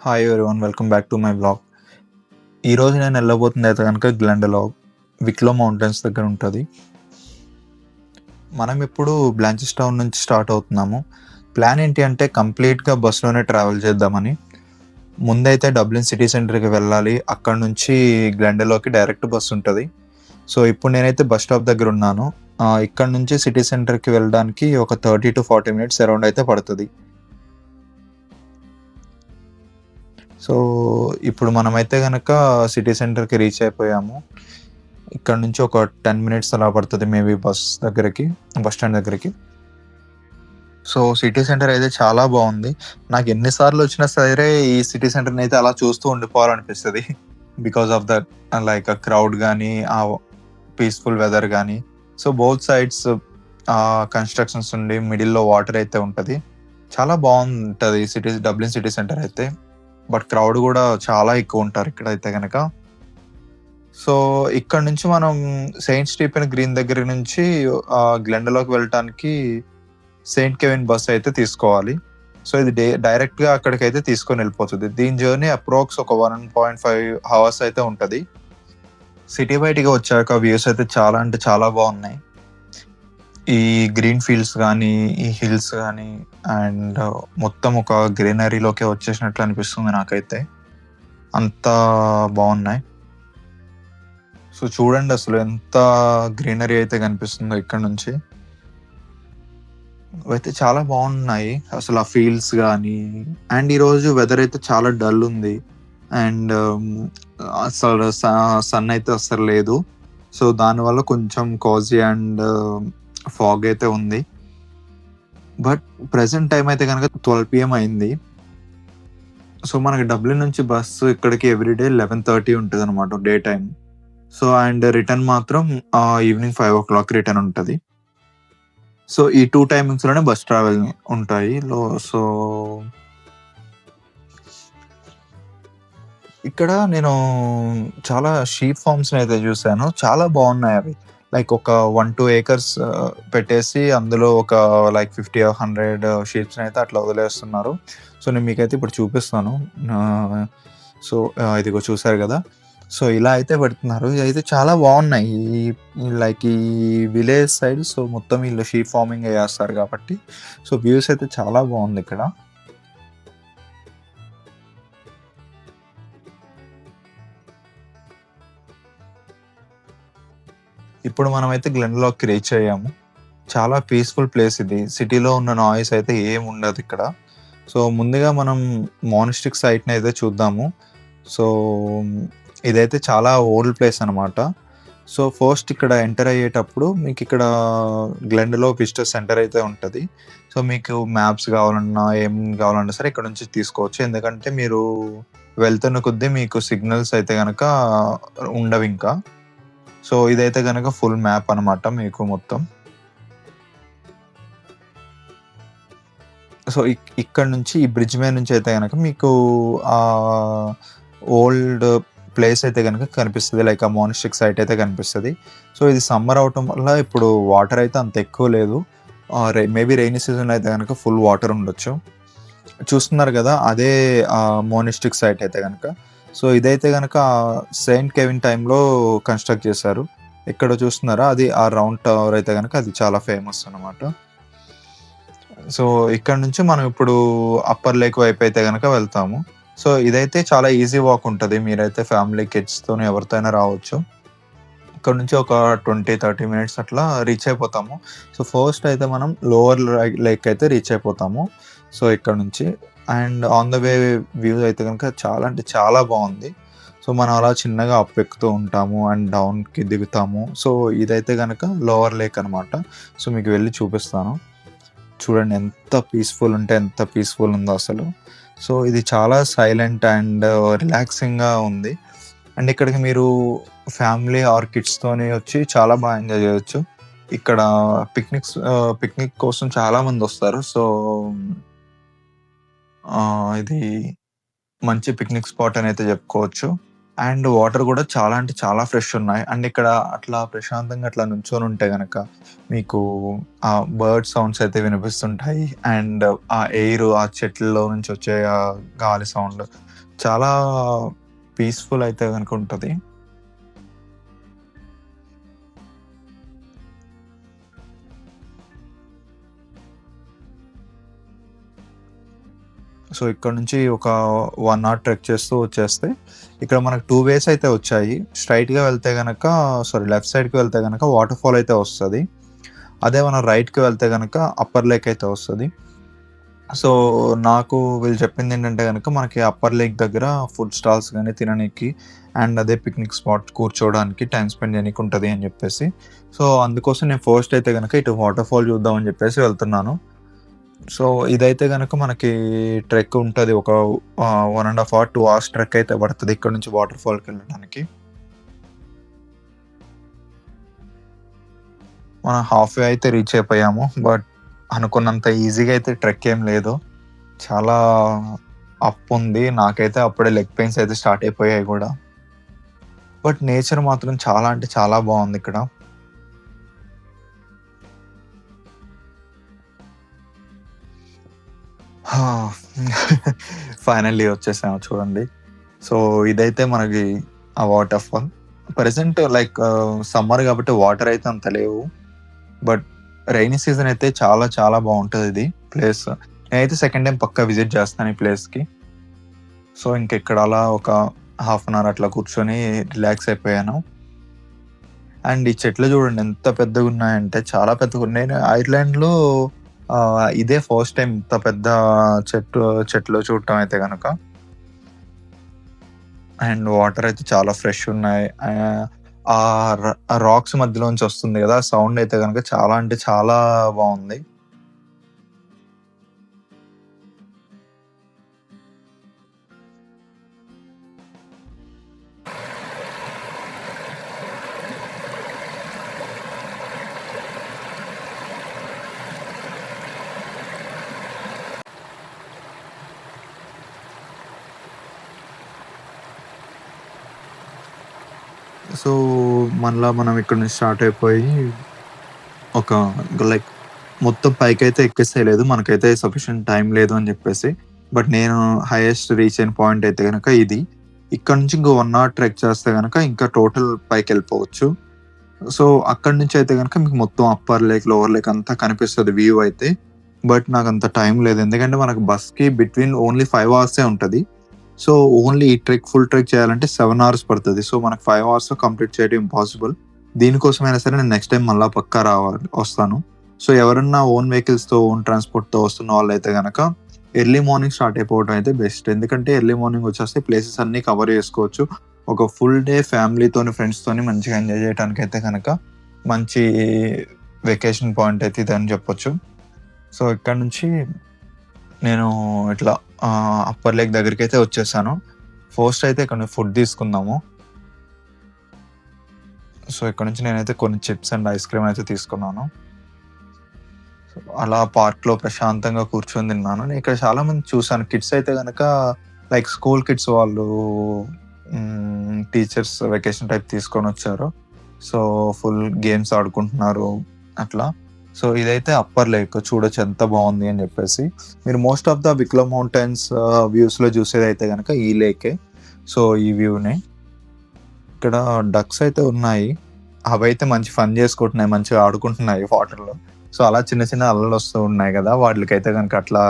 Hi everyone, welcome back to my blog. ఈరోజు నేను వెళ్ళబోతుంది అయితే కనుక గ్లెండలో విక్లో మౌంటైన్స్ దగ్గర ఉంటుంది. మనం ఇప్పుడు బ్లాంచెస్ టౌన్ నుంచి స్టార్ట్ అవుతున్నాము. ప్లాన్ ఏంటి అంటే కంప్లీట్గా బస్సులోనే ట్రావెల్ చేద్దామని. ముందైతే డబ్లిన్ సిటీ సెంటర్కి వెళ్ళాలి, అక్కడ నుంచి గ్లెండలోకి డైరెక్ట్ బస్సు ఉంటుంది. సో ఇప్పుడు నేనైతే బస్ స్టాప్ దగ్గర ఉన్నాను. ఇక్కడ నుంచి సిటీ సెంటర్కి వెళ్ళడానికి ఒక 30 to 40 minutes అరౌండ్ అయితే పడుతుంది. సో ఇప్పుడు మనమైతే కనుక సిటీ సెంటర్కి రీచ్ అయిపోయాము. ఇక్కడ నుంచి ఒక 10 minutes అలా పడుతుంది మేబీ బస్ స్టాండ్ దగ్గరికి. సో సిటీ సెంటర్ అయితే చాలా బాగుంది. నాకు ఎన్నిసార్లు వచ్చినా సరే ఈ సిటీ సెంటర్ని అయితే అలా చూస్తూ ఉండిపోవాలనిపిస్తుంది. బికాస్ ఆఫ్ దట్ లైక్ ఆ క్రౌడ్ కానీ, ఆ పీస్ఫుల్ వెదర్ కానీ. సో బోత్ సైడ్స్ కన్స్ట్రక్షన్స్ ఉండి మిడిల్లో వాటర్ అయితే ఉంటుంది. చాలా బాగుంటుంది డబ్లిన్ సిటీ సెంటర్ అయితే. బట్ క్రౌడ్ కూడా చాలా ఎక్కువ ఉంటారు ఇక్కడైతే కనుక. సో ఇక్కడ నుంచి మనం సెయింట్ స్టీఫెన్ గ్రీన్ దగ్గర నుంచి గ్లెండలోకి వెళ్ళటానికి సెయింట్ కెవిన్ బస్ అయితే తీసుకోవాలి. సో ఇది డైరెక్ట్గా అక్కడికైతే తీసుకొని వెళ్ళిపోతుంది. దీని జర్నీ అప్రాక్స్ ఒక 1.5 hours అయితే ఉంటుంది. సిటీ బయటికి వచ్చాక వ్యూస్ అయితే చాలా అంటే చాలా బాగున్నాయి. ఈ గ్రీన్ ఫీల్డ్స్ కానీ, ఈ హిల్స్ కానీ, అండ్ మొత్తం ఒక గ్రీనరీలోకి వచ్చేసినట్లు అనిపిస్తుంది నాకైతే. అంత బాగున్నాయి. సో చూడండి అసలు ఎంత గ్రీనరీ అయితే కనిపిస్తుందో ఇక్కడ నుంచి. అయితే చాలా బాగున్నాయి అసలు ఆ ఫీల్డ్స్ కానీ. అండ్ ఈరోజు వెదర్ అయితే చాలా డల్ ఉంది. అండ్ అసలు సన్ అయితే అసలు లేదు. సో దానివల్ల కొంచెం కాజీ అండ్ ఫాగ్ అయితే ఉంది. బట్ ప్రెసెంట్ టైం అయితే కనుక 12 PM అయింది. సో మనకి డబ్లిన్ నుంచి బస్సు ఇక్కడికి ఎవ్రీడే 11:30 ఉంటుంది అనమాట day time. So and return మాత్రం ఈవినింగ్ 5 o'clock రిటర్న్ ఉంటుంది. సో ఈ 2 timings లోనే బస్ ట్రావెల్ ఉంటాయి. సో ఇక్కడ నేను చాలా షీప్ ఫార్మ్స్ అయితే చూసాను. చాలా బాగున్నాయి అవి. లైక్ ఒక 1-2 acres పెట్టేసి అందులో ఒక లైక్ 50 or 100 షీప్స్ అయితే అట్లా వదిలేస్తున్నారు. సో నేను మీకైతే ఇప్పుడు చూపిస్తాను. సో ఇదిగో చూసారు కదా. సో ఇలా అయితే పెడుతున్నారు. అయితే చాలా బాగున్నాయి. లైక్ ఈ విలేజ్ సైడ్ సో మొత్తం వీళ్ళు షీప్ ఫార్మింగ్ చేస్తారు కాబట్టి సో వ్యూస్ అయితే చాలా బాగుంది ఇక్కడ. ఇప్పుడు మనమైతే గ్లెన్లోకి రీచ్ అయ్యాము. చాలా పీస్ఫుల్ ప్లేస్ ఇది. సిటీలో ఉన్న నాయిస్ అయితే ఏం ఉండదు ఇక్కడ. సో ముందుగా మనం మానిస్టిక్ సైట్ని అయితే చూద్దాము. సో ఇదైతే చాలా ఓల్డ్ ప్లేస్ అనమాట. సో ఫస్ట్ ఇక్కడ ఎంటర్ అయ్యేటప్పుడు మీకు ఇక్కడ గ్లెండ్లో విజిటర్ సెంటర్ అయితే ఉంటుంది. సో మీకు మ్యాప్స్ కావాలన్నా ఏం కావాలన్నా సరే ఇక్కడ నుంచి తీసుకోవచ్చు. ఎందుకంటే మీరు వెళ్తున్న కొద్దీ మీకు సిగ్నల్స్ అయితే కనుక ఉండవు ఇంకా. సో ఇదైతే కనుక ఫుల్ మ్యాప్ అనమాట మీకు మొత్తం. సో ఇక్కడ నుంచి ఈ బ్రిడ్జ్ మీద నుంచి అయితే కనుక మీకు ఆ ఓల్డ్ ప్లేస్ అయితే కనుక కనిపిస్తుంది. లైక్ ఆ మానిస్టిక్ సైట్ అయితే కనిపిస్తుంది. సో ఇది సమ్మర్ అవటం వల్ల ఇప్పుడు వాటర్ అయితే అంత ఎక్కువ లేదు. మేబీ రైనీ సీజన్ అయితే కనుక ఫుల్ వాటర్ ఉండొచ్చు. చూస్తున్నారు కదా అదే మానిస్టిక్ సైట్ అయితే కనుక. సో ఇదైతే కనుక సెయింట్ కెవిన్ టైంలో కన్స్ట్రక్ట్ చేశారు. ఎక్కడ చూస్తున్నారా అది ఆ రౌండ్ టవర్ అయితే కనుక అది చాలా ఫేమస్ అనమాట. సో ఇక్కడ నుంచి మనం ఇప్పుడు అప్పర్ లేక్ వైపు అయితే కనుక వెళ్తాము. సో ఇదైతే చాలా ఈజీ వాక్ ఉంటుంది. మీరైతే ఫ్యామిలీ కిడ్స్తో ఎవరితో అయినా రావచ్చు. ఇక్కడ నుంచి ఒక 20-30 minutes అట్లా రీచ్ అయిపోతాము. సో ఫస్ట్ అయితే మనం లోవర్ లేక్ అయితే రీచ్ అయిపోతాము. సో ఇక్కడ నుంచి and on the way view అయితే కనుక చాలా అంటే చాలా బాగుంది. సో మనం అలా చిన్నగా అప్ ఎక్కుతూ ఉంటాము అండ్ డౌన్కి దిగుతాము. సో ఇదైతే కనుక లోవర్ లేక్ అనమాట. సో మీకు వెళ్ళి చూపిస్తాను. చూడండి ఎంత పీస్ఫుల్ ఉందో అసలు. సో ఇది చాలా సైలెంట్ అండ్ రిలాక్సింగ్గా ఉంది. అండ్ ఇక్కడికి మీరు ఫ్యామిలీ ఆర్ కిడ్స్తోని వచ్చి చాలా బాగా ఎంజాయ్ చేయొచ్చు. ఇక్కడ పిక్నిక్ కోసం చాలా మంది వస్తారు. సో ఇది మంచి పిక్నిక్ స్పాట్ అని అయితే చెప్పుకోవచ్చు. అండ్ వాటర్ గూడా చాలా అంటే చాలా ఫ్రెష్ ఉన్నాయి. అండ్ ఇక్కడ అట్లా ప్రశాంతంగా అట్లా నుంచొనుంటే గనక మీకు ఆ బర్డ్ సౌండ్స్ అయితే వినిపిస్తుంటాయి. అండ్ ఆ ఎయిర్ ఆ చెట్లలో నుంచి వచ్చే ఆ గాలి సౌండ్ చాలా పీస్‌ఫుల్ అయితే గనక ఉంటది. సో, ఇక్కడ నుంచి ఒక 1 అవర్ ట్రెక్ చేస్తూ వచ్చేస్తే, ఇక్కడ మనకు 2 వేస్ అయితే వచ్చాయి. స్ట్రెయిట్‌గా వెళ్తే గనక లెఫ్ట్ సైడ్‌కి వెళ్తే గనక వాటర్ ఫాల్ అయితే వస్తది. అదే మనం రైట్‌కి వెళ్తే గనక అప్పర్ లేక్ అయితే వస్తది. సో, నాకు వీళ్ళు చెప్పిందేంటంటే గనక మనకి అప్పర్ లేక్ దగ్గర ఫుడ్ స్టాల్స్ గాని తిననీకి అండ్ అదే పిక్నిక్ స్పాట్ కూర్చోవడానికి, టైమ్ స్పెండ్ చేయనీకి ఉంటది అని జెప్పేసి. సో, అందుకోసం నేను ఫస్ట్ అయితే గనక ఇటు వాటర్ ఫాల్ చూద్దాం అని జెప్పేసి వెళ్తున్నాను. సో, ఇదైతే గనక మనకి ట్రెక్ ఉంటది. ఒక 1 ½ అవర్, 2 అవర్స్ ట్రెక్ అయితే పడతది ఇక్కడ నుంచి వాటర్ ఫాల్‌కెళ్ళడానికి. మనం హాఫ్ వే అయితే రీచ్ అయిపోయాము. బట్ అనుకున్నంత ఈజీగా అయితే ట్రెక్ ఏం లేదు. చాలా అప్ ఉంది. నాకైతే అప్పుడే లెగ్ పెయిన్స్ అయితే స్టార్ట్ అయిపోయాయి గూడా. బట్ నేచర్ మాత్రం చాలా అంటే చాలా బావుందిక్కడ. ఫైనల్లీ వచ్చేసాము చూడండి. సో, ఇదైతే మనకి ఆ water fall. Present like summer గాబట్టి వాటర్ అయితే అంత లేవు. బట్ రైనీ సీజన్ అయితే చాలా చాలా బావుంటదిది ప్లేస్. నేనైతే సెకండ్ టైమ్ పక్కా విజిట్ చేస్తాను ఈ ప్లేస్‌కి. సో, ఇంకిక్కడ అలా ఒక హాఫ్ అన్ అవర్ అట్లా కూర్చొని రిలాక్స్ అయిపోయాను. అండ్ ఈ చెట్లు చూడండి ఎంత పెద్దగున్నాయంటే చాలా పెద్దగున్నాయి. నేను ఐర్లాండ్‌లో ఇదే ఫస్ట్ టైమ్ ఇంత పెద్ద చెట్లు చూడటం అయితే గనక. అండ్ వాటర్ అయితే చాలా ఫ్రెష్ ఉన్నాయి. ఆ రాక్స్ మధ్యలోంచి వస్తుంది గదా! సౌండ్ అయితే గనక చాలా అంటే చాలా బావుంది. సో, మళ్ళా మనం ఇక్కడి నుంచి స్టార్ట్ అయిపోయి ఒక లైక్ మొత్తం పైకైతే ఎక్కేసేయలేదు. మనకైతే సఫిషియెంట్ టైం లేదు అని జెప్పేసి. బట్ నేను హైయెస్ట్ రీచ్ అయిన పాయింట్ అయితే గనక ఇది. ఇక్కడ నుంచి ఇంకో 1 అవర్ ట్రెక్ చేస్తే గనక ఇంకా టోటల్ పైకెళ్ళిపోవచ్చు. సో, అక్కడి నుంచి అయితే గనక మీకు మొత్తం అప్పర్ లేక్, లోవర్ లేక్ అంతా కనిపిస్తది వ్యూ అయితే. బట్ నాకంత టైం లేదు. ఎందుకంటే మనకు బస్‌కి బిట్వీన్ ఓన్లీ 5 అవర్సే ఉంటది. సో, ఓన్లీ ఈ ఫుల్ ట్రెక్ చేయాలంటే 7 అవర్స్ పడతది. సో, మనకు 5 అవర్స్‌లో కంప్లీట్ చేయడం ఇంపాసిబుల్. దీనికోసమైనా సరే నేను నెక్స్ట్ టైమ్ మళ్ళా పక్కా వస్తాను. సో, ఎవరన్నా ఓన్ వెహికల్స్‌తో, ఓన్ ట్రాన్స్‌పోర్ట్‌తో వస్తున్న వాళ్ళైతే గనక ఎర్లీ మార్నింగ్ స్టార్ట్ అయిపోవడం అయితే బెస్ట్. ఎందుకంటే ఎర్లీ మార్నింగ్ వచ్చేస్తే ప్లేసెస్ అన్నీ కవర్ చేసుకోవచ్చు. ఒక ఫుల్ డే ఫ్యామిలీతోని, ఫ్రెండ్స్‌తోని మంచిగా ఎంజాయ్ చేయడానికైతే గనక మంచి వెకేషన్ పాయింట్ అయితే ఇదని చెప్పొచ్చు. సో, ఇక్కడ నుంచి నేను ఇట్లా అప్పర్ లేక్ దగ్గరికైతే వచ్చేసాను. ఫస్ట్ అయితే ఇక్కడ ఫుడ్ తీసుకుందాము. సో, ఇక్కడ నుంచి నేనైతే కొన్ని చిప్స్ అండ్ ఐస్ క్రీమ్ అయితే తీసుకున్నాను. సో, అలా పార్క్‌లో ప్రశాంతంగా కూర్చొని తిన్నాను. నేను ఇక్కడ చాలామంది చూసాను. కిడ్స్ అయితే గనక లైక్ స్కూల్ కిడ్స్ వాళ్ళు టీచర్స్ వెకేషన్ టైప్ తీసుకొనొచ్చారు. సో, ఫుల్ గేమ్స్ ఆడుకుంటున్నారు అట్లా. సో, ఇదైతే అప్పర్ లేక్ చూడొచ్చు ఎంత బావుంది అని జెప్పేసి. మీరు మోస్ట్ ఆఫ్ ద బిక్లో మౌంటైన్స్ వ్యూస్‌లో చూసేదైతే గనక ఈ లేకే. సో, ఈ వ్యూనే. ఇక్కడ డక్స్ అయితే ఉన్నాయి. అవైతే మంచి ఫన్ చేసుకుంటున్నాయి. మంచిగా ఆడుకుంటున్నాయి వాటర్‌లో. సో, అలా చిన్న చిన్న అలలొస్తూ ఉన్నాయి గదా! వాటిలకైతే గనక అట్లా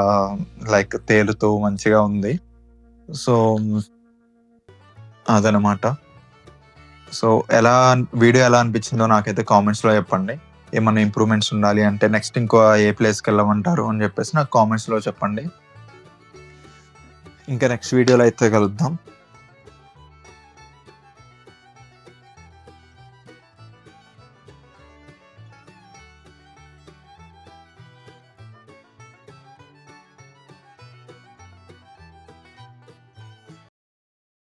లైక్ తేలుతూ మంచిగా ఉంది. సో, అదనమాట. సో, వీడియో ఎలా అనిపించిందో నాకైతే కామెంట్స్‌లో చెప్పండి. ఏమన్నా ఇంప్రూవ్‌మెంట్స్ ఉండాలి అంటే నెక్స్ట్ ఇంకో ఏ ప్లేస్‌కెళ్ళమంటారు అని జెప్పేసి నాకు కామెంట్స్‌లో చెప్పండి. ఇంకా నెక్స్ట్ వీడియోలో అయితే కలుద్దాం.